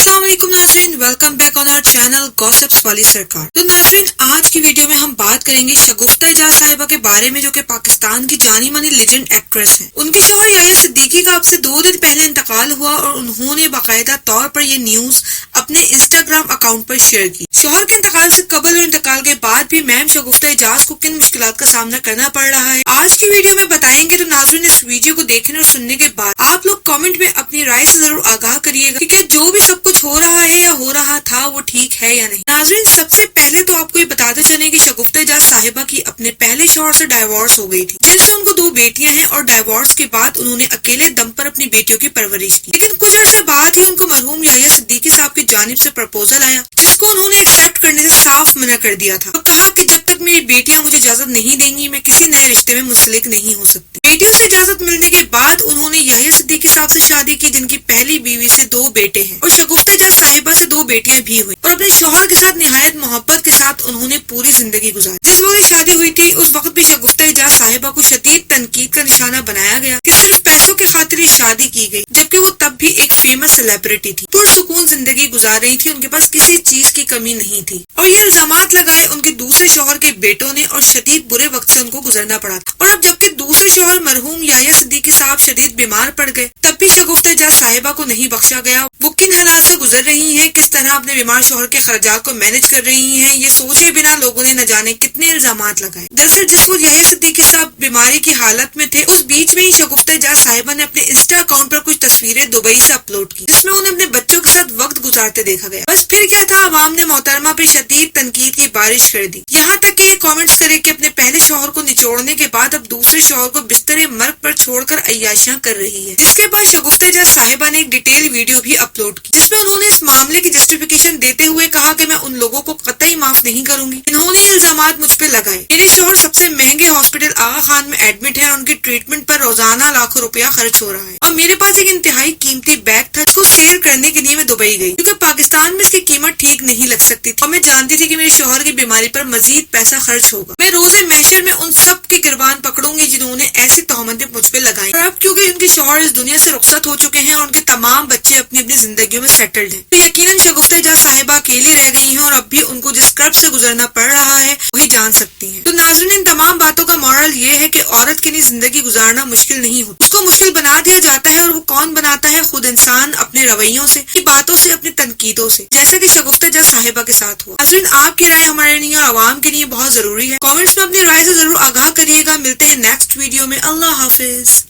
अस्सलाम वालेकुम नाज़रीन, welcome back on our channel gossips वाली सरकार। तो नाज़रीन, आज की वीडियो में हम बात करेंगे शगुफ्ता एजाज साहिबा के बारे में, जो कि पाकिस्तान की जानी मानी लेजेंड एक्ट्रेस हैं। उनके शौहर याह्या सिद्दीकी का अब से 2 दिन पहले इंतकाल हुआ और उन्होंने बाकायदा तौर पर ये न्यूज अपने इंस्टाग्राम अकाउंट पर शेयर की। शौहर के इंतकाल से कबल और इंतकाल के बाद भी मैम शगुफ्ता एजाज को किन मुश्किलात का सामना करना पड़ रहा है, आज की वीडियो में बताएंगे। तो नाज़रीन, इस वीडियो को देखने और सुनने के बाद आप लोग कमेंट में अपनी राय से जरूर आगाह करिएगा कि क्या जो भी सब कुछ हो रहा है या हो रहा था वो ठीक है या नहीं। नाज़रीन, सबसे पहले तो आपको ये बताते चलें कि शगुफ्ता एजाज साहिबा की अपने पहले शौहर से डाइवोर्स हो गई थी, जिनसे उनको 2 बेटियां हैं और डाइवोर्स के बाद उन्होंने अकेले दम पर अपनी बेटियों की परवरिश की। लेकिन कुछ अर्से बाद ही उनको मरहूम याह्या सिद्दीकी साहब की जानिब से प्रपोजल आया, जिसको उन्होंने एक्सेप्ट करने से साफ मना कर दिया था और कहा कि जब तक मेरी बेटियां मुझे इजाजत नहीं देंगी, मैं किसी नए रिश्ते में मुंसलिक नहीं हो सकती। बेटियों से इजाजत मिलने के बाद उन्होंने याह्या सिद्दीकी साहब से शादी की, जिनकी पहली बीवी से 2 बेटे हैं और शगुफ्ता एजाज साहिबा से 2 बेटियां भी हुई और अपने शौहर के साथ निहायत मोहब्बत के साथ उन्होंने पूरी जिंदगी गुजारी। जिस वक्त शादी हुई थी उस वक्त भी शगुफ्ता एजाज साहिबा को शदीद तनकीद का निशाना बनाया गया कि सिर्फ पैसों के खातिर ही शादी की गई, जबकि वो तब भी एक फेमस सेलिब्रिटी थी, पुरसुकून जिंदगी गुजार रही थी, उनके पास किसी चीज की कमी नहीं थी। और ये इल्जामात लगाए उनके दूसरे शौहर के बेटों ने और शदीद बुरे वक्त से उनको गुजरना पड़ा था। और अब जबकि दूसरे शौहर मरहूम याह्या सिद्दीकी साहब शदीद बीमार पड़ गए, तब भी शगुफ्ता एजाज साहिबा को नहीं बख्शा गया। वो किन हालात से गुजर रही हैं, किस तरह अपने बीमार शौहर के खर्चात को मैनेज कर रही हैं, ये सोचे बिना लोगों ने न जाने कितने इल्जामात लगाए। दरअसल जिस वक्त याह्या सिद्दीकी साहब बीमारी की हालत में थे, उस बीच में ही शगुफ्ता एजाज साहिबा ने अपने इंस्टा अकाउंट पर कुछ तस्वीरें दुबई से अपलोड की, जिसमें उन्हें अपने बच्चों के साथ वक्त गुजारते देखा गया। बस फिर क्या था, अवाम ने मोहतरमा पे शदीद तनकीद की बारिश कर दी, यहाँ तक कि कमेंट्स करे कि अपने पहले शौहर को निचोड़ने के बाद अब दूसरे शौहर को बिस्तरे मर्ग पर छोड़कर अय्याशियां कर रही है। जिसके बाद शगुफ्ता एजाज साहिबा ने एक डिटेल वीडियो भी अपलोड की, जिसमें उन्होंने इस मामले की जस्टिफिकेशन देते हुए कहा कि मैं उन लोगों को कतई माफ नहीं करूंगी, इन्होंने इल्जामात मुझ पे लगाए। मेरे शौहर सबसे महंगे हॉस्पिटल आगा खान में एडमिट है और उनकी ट्रीटमेंट पर रोजाना लाखों रुपया खर्च हो रहा है और मेरे पास एक इंतहाई कीमती बैग था, जिसको सेल करने के लिए मैं दुबई गई, क्योंकि पाकिस्तान में इसकी कीमत ठीक नहीं लग सकती थी और मैं जानती थी कि मेरे शौहर की बीमारी पर मजीद पैसा खर्च होगा। मैं रोजे महशर में उन सब की गिरबान पकड़ूंगी जिन्होंने ऐसी तोहमतें मुझ पे लगाई। और अब क्योंकि उनके शौहर इस दुनिया से रुखसत हो चुके हैं और उनके तमाम बच्चे अपनी अपनी जिंदगियों में सेटल्ड हैं, तो यकीनन शगुफ्ता एजाज साहिबा अकेली रह गई हैं और अब भी उनको जिस कर्ब से गुजरना पड़ रहा है वही जान सकती हैं। तो नाज़रीन, इन तमाम बातों का मॉरल ये है कि औरत के लिए जिंदगी गुजारना मुश्किल नहीं होती, उसको मुश्किल बना दिया जाता है। और वो कौन बनाता है? खुद इंसान, अपने रवैयों से, अपनी बातों से, अपनी तनकीदों से, जैसा कि शगुफ्ता एजाज साहिबा के साथ हुआ। नाज़रीन, आपकी राय हमारे लिए और आवाम के लिए बहुत जरूरी है। कमेंट्स में अपनी राय से जरूर आगाह करिएगा। मिलते हैं नेक्स्ट वीडियो में। अल्लाह हाफिज।